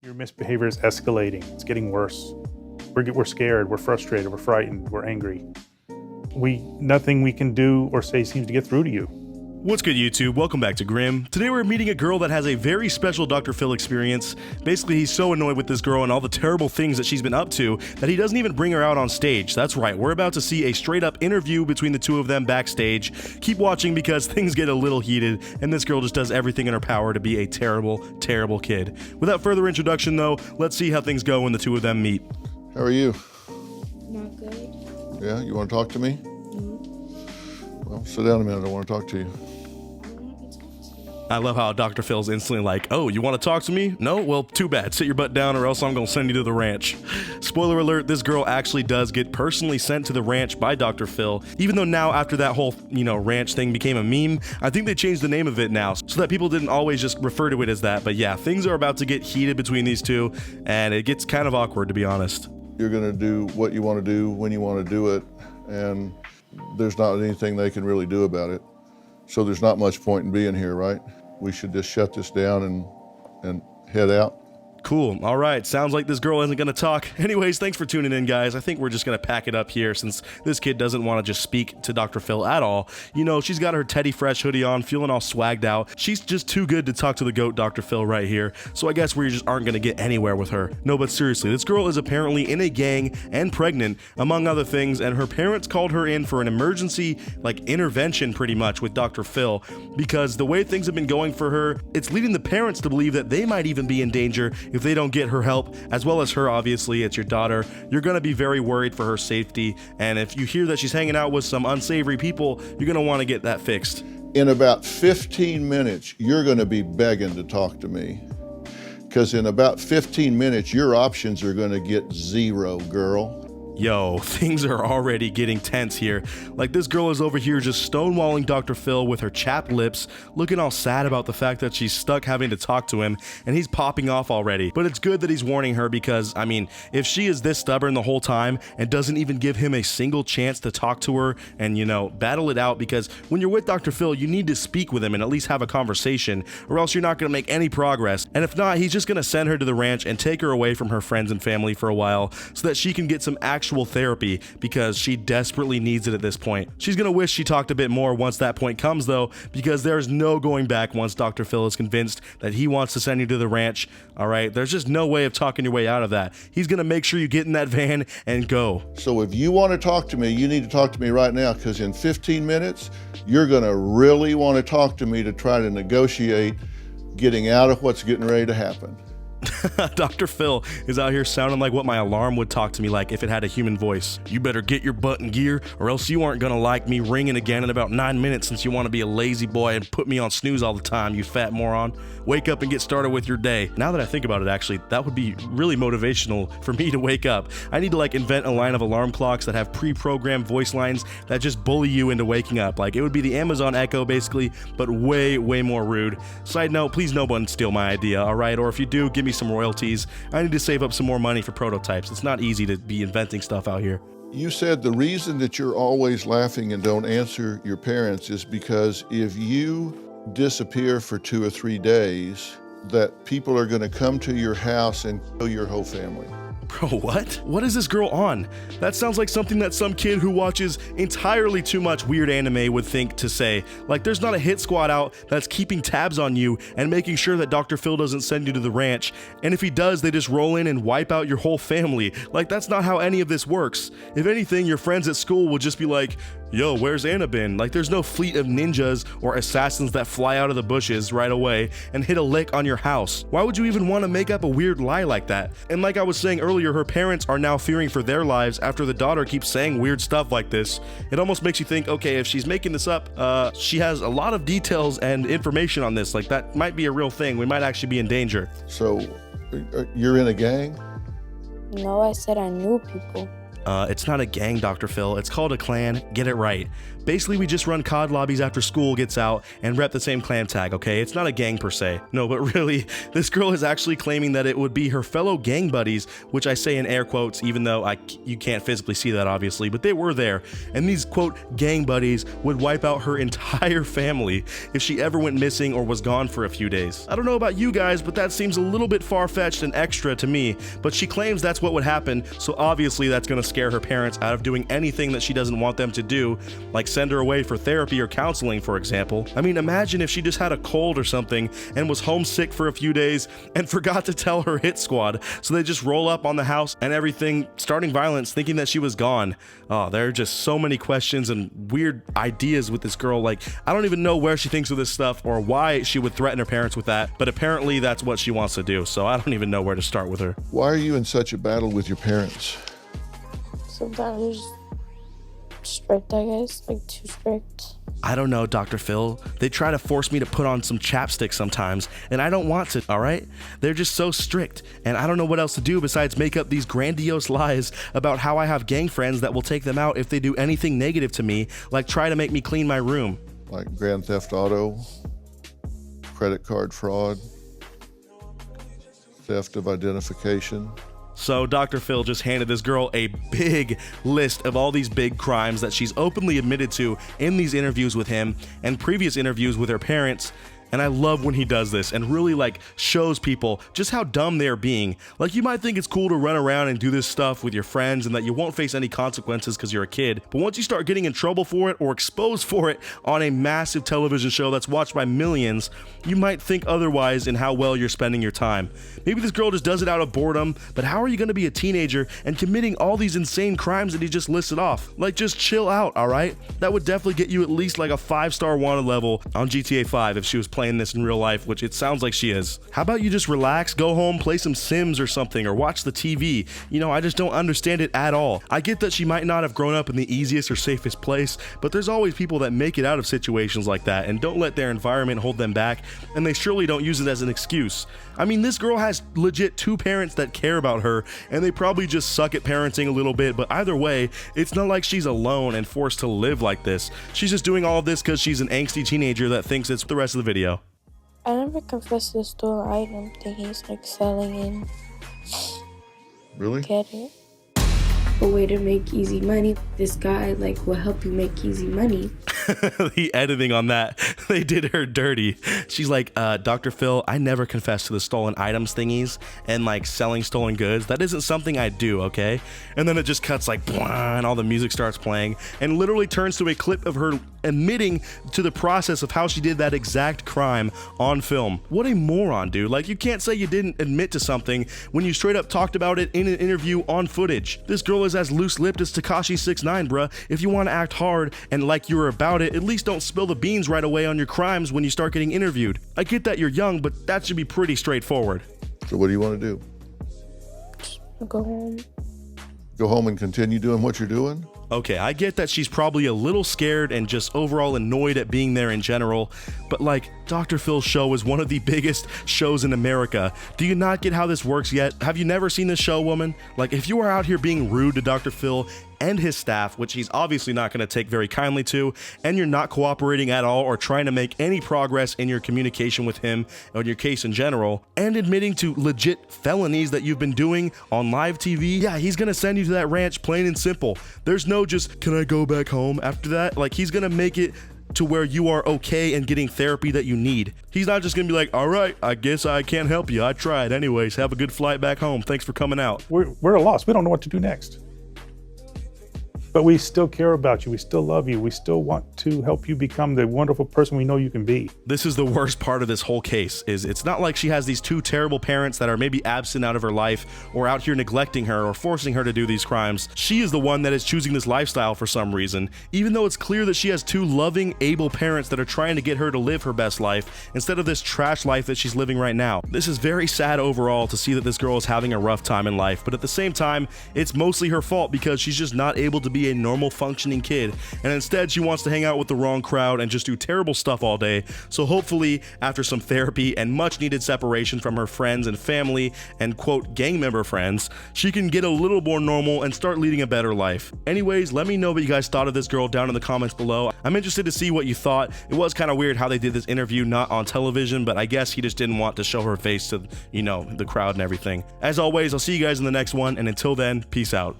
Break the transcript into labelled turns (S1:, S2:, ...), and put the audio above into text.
S1: Your misbehavior is escalating. It's getting worse. We're scared. We're frustrated. We're frightened. We're angry. Nothing we can do or say seems to get through to you.
S2: What's good, YouTube? Welcome back to Grim. Today we're meeting a girl that has a very special Dr. Phil experience. Basically, he's so annoyed with this girl and all the terrible things that she's been up to that he doesn't even bring her out on stage. That's right, we're about to see a straight-up interview between the two of them backstage. Keep watching because things get a little heated, and this girl just does everything in her power to be a terrible, terrible kid. Without further introduction, though, let's see how things go when the two of them meet.
S3: How are you?
S4: Not good.
S3: Yeah, you want to talk to me? Well, sit down a minute. I want to talk to you.
S2: I love how Dr. Phil's instantly like, oh, you want to talk to me? No? Well, too bad. Sit your butt down or else I'm going to send you to the ranch. Spoiler alert, this girl actually does get personally sent to the ranch by Dr. Phil, even though now after that whole, ranch thing became a meme, I think they changed the name of it now so that people didn't always just refer to it as that. But yeah, things are about to get heated between these two, and it gets kind of awkward, to be honest.
S3: You're going to do what you want to do when you want to do it, and there's not anything they can really do about it. So there's not much point in being here, right? We should just shut this down and head out.
S2: Cool. All right. Sounds like this girl isn't going to talk. Anyways, thanks for tuning in, guys. I think we're just going to pack it up here since this kid doesn't want to just speak to Dr. Phil at all. You know, she's got her Teddy Fresh hoodie on, feeling all swagged out. She's just too good to talk to the GOAT, Dr. Phil, right here. So I guess we just aren't going to get anywhere with her. No, but seriously, this girl is apparently in a gang and pregnant, among other things, and her parents called her in for an emergency, intervention pretty much with Dr. Phil, because the way things have been going for her, it's leading the parents to believe that they might even be in danger if they don't get her help, as well as her. Obviously, it's your daughter. You're going to be very worried for her safety, and if you hear that she's hanging out with some unsavory people, you're going to want to get that fixed.
S3: In about 15 minutes, you're going to be begging to talk to me. Because in about 15 minutes, your options are going to get zero, girl.
S2: Yo, things are already getting tense here. This girl is over here just stonewalling Dr. Phil with her chapped lips, looking all sad about the fact that she's stuck having to talk to him, and he's popping off already. But it's good that he's warning her because, if she is this stubborn the whole time and doesn't even give him a single chance to talk to her and, battle it out, because when you're with Dr. Phil, you need to speak with him and at least have a conversation, or else you're not going to make any progress. And if not, he's just going to send her to the ranch and take her away from her friends and family for a while so that she can get some actual therapy, because she desperately needs it at this point. She's gonna wish she talked a bit more once that point comes, though, because there's no going back once Dr. Phil is convinced that he wants to send you to the ranch. All right, there's just no way of talking your way out of that. He's gonna make sure you get in that van and go.
S3: So if you want to talk to me, you need to talk to me right now, because in 15 minutes, you're gonna really want to talk to me to try to negotiate getting out of what's getting ready to happen.
S2: Dr. Phil is out here sounding like what my alarm would talk to me like if it had a human voice. You better get your butt in gear or else you aren't gonna like me ringing again in about 9 minutes since you want to be a lazy boy and put me on snooze all the time, you fat moron. Wake up and get started with your day. Now that I think about it, actually, that would be really motivational for me to wake up. I need to invent a line of alarm clocks that have pre-programmed voice lines that just bully you into waking up. It would be the Amazon Echo basically, but way, way more rude. Side note, please no one steal my idea, alright? Or if you do, give me some royalties. I need to save up some more money for prototypes. It's not easy to be inventing stuff out here.
S3: You said the reason that you're always laughing and don't answer your parents is because if you disappear for 2 or 3 days, that people are going to come to your house and kill your whole family.
S2: Bro, what? What is this girl on? That sounds like something that some kid who watches entirely too much weird anime would think to say. There's not a hit squad out that's keeping tabs on you and making sure that Dr. Phil doesn't send you to the ranch. And if he does, they just roll in and wipe out your whole family. That's not how any of this works. If anything, your friends at school will just be like, yo, where's Anna been? There's no fleet of ninjas or assassins that fly out of the bushes right away and hit a lick on your house. Why would you even want to make up a weird lie like that? And like I was saying earlier, her parents are now fearing for their lives after the daughter keeps saying weird stuff like this. It almost makes you think, okay, if she's making this up, she has a lot of details and information on this. That might be a real thing. We might actually be in danger.
S3: So you're in a gang?
S4: No, I said I knew people.
S2: It's not a gang, Dr. Phil. It's called a clan. Get it right. Basically, we just run COD lobbies after school gets out and rep the same clan tag, okay? It's not a gang per se. No, but really, this girl is actually claiming that it would be her fellow gang buddies, which I say in air quotes, even though you can't physically see that, obviously, but they were there. And these, quote, gang buddies would wipe out her entire family if she ever went missing or was gone for a few days. I don't know about you guys, but that seems a little bit far-fetched and extra to me, but she claims that's what would happen, so obviously that's gonna scare her parents out of doing anything that she doesn't want them to do, like send her away for therapy or counseling, for example. I mean, imagine if she just had a cold or something and was homesick for a few days and forgot to tell her hit squad, so they just roll up on the house and everything, starting violence, thinking that she was gone. Oh, there are just so many questions and weird ideas with this girl. Like, I don't even know where she thinks of this stuff or why she would threaten her parents with that, but apparently that's what she wants to do, so I don't even know where to start with her.
S3: Why are you in such a battle with your parents?
S4: Sometimes they're just strict, I guess, like too strict.
S2: I don't know, Dr. Phil. They try to force me to put on some chapstick sometimes, and I don't want to, all right? They're just so strict, and I don't know what else to do besides make up these grandiose lies about how I have gang friends that will take them out if they do anything negative to me, like try to make me clean my room.
S3: Like Grand Theft Auto, credit card fraud, theft of identification.
S2: So Dr. Phil just handed this girl a big list of all these big crimes that she's openly admitted to in these interviews with him and previous interviews with her parents. And I love when he does this and really like shows people just how dumb they're being. Like, you might think it's cool to run around and do this stuff with your friends and that you won't face any consequences because you're a kid. But once you start getting in trouble for it or exposed for it on a massive television show that's watched by millions, you might think otherwise in how well you're spending your time. Maybe this girl just does it out of boredom, but how are you going to be a teenager and committing all these insane crimes that he just listed off? Like, just chill out, all right? That would definitely get you at least like a 5-star wanted level on GTA 5 if she was playing this in real life, which it sounds like she is. How about you just relax, go home, play some Sims or something, or watch the TV? You know, I just don't understand it at all. I get that she might not have grown up in the easiest or safest place, but there's always people that make it out of situations like that and don't let their environment hold them back, and they surely don't use it as an excuse. I mean, this girl has legit 2 parents that care about her, and they probably just suck at parenting a little bit, but either way, it's not like she's alone and forced to live like this. She's just doing all of this because she's an angsty teenager that thinks it's the rest of the video.
S4: I never confessed to the stolen item thing. He's like selling and
S3: Really?
S4: get it.
S5: A way to make easy money. This guy like will help you make easy money.
S2: The editing on that, they did her dirty. She's like, Dr. Phil, I never confessed to the stolen items thingies and like selling stolen goods. That isn't something I do, okay? And then it just cuts like, and all the music starts playing and literally turns to a clip of her admitting to the process of how she did that exact crime on film. What a moron, dude. Like, you can't say you didn't admit to something when you straight up talked about it in an interview on footage. This girl is as loose-lipped as Tekashi 6ix9ine, bruh. If you want to act hard and like you're about it, at least don't spill the beans right away on your crimes when you start getting interviewed. I get that you're young, but that should be pretty straightforward.
S3: So what do you want to do?
S4: Go home.
S3: Go home and continue doing what you're doing?
S2: Okay, I get that she's probably a little scared and just overall annoyed at being there in general, but like, Dr. Phil's show is one of the biggest shows in America. Do you not get how this works yet? Have you never seen this show, woman? Like, if you are out here being rude to Dr. Phil and his staff, which he's obviously not going to take very kindly to, and you're not cooperating at all or trying to make any progress in your communication with him or your case in general, and admitting to legit felonies that you've been doing on live TV, yeah, he's going to send you to that ranch plain and simple. There's no just, can I go back home after that? Like, he's going to make it to where you are okay and getting therapy that you need. He's not just gonna be like, all right, I guess I can't help you. I tried anyways. Have a good flight back home. Thanks for coming out.
S1: We're at a loss. We don't know what to do next. But we still care about you. We still love you. We still want to help you become the wonderful person we know you can be.
S2: This is the worst part of this whole case, is it's not like she has these 2 terrible parents that are maybe absent out of her life or out here neglecting her or forcing her to do these crimes. She is the one that is choosing this lifestyle for some reason, even though it's clear that she has 2 loving, able parents that are trying to get her to live her best life instead of this trash life that she's living right now. This is very sad overall to see that this girl is having a rough time in life, but at the same time, it's mostly her fault because she's just not able to be be a normal functioning kid, and instead she wants to hang out with the wrong crowd and just do terrible stuff all day. So hopefully, after some therapy and much needed separation from her friends and family and quote gang member friends, she can get a little more normal and start leading a better life. Anyways, let me know what you guys thought of this girl down in the comments below. I'm interested to see what you thought. It was kind of weird how they did this interview not on television, but I guess he just didn't want to show her face to, the crowd and everything. As always, I'll see you guys in the next one, and until then, peace out.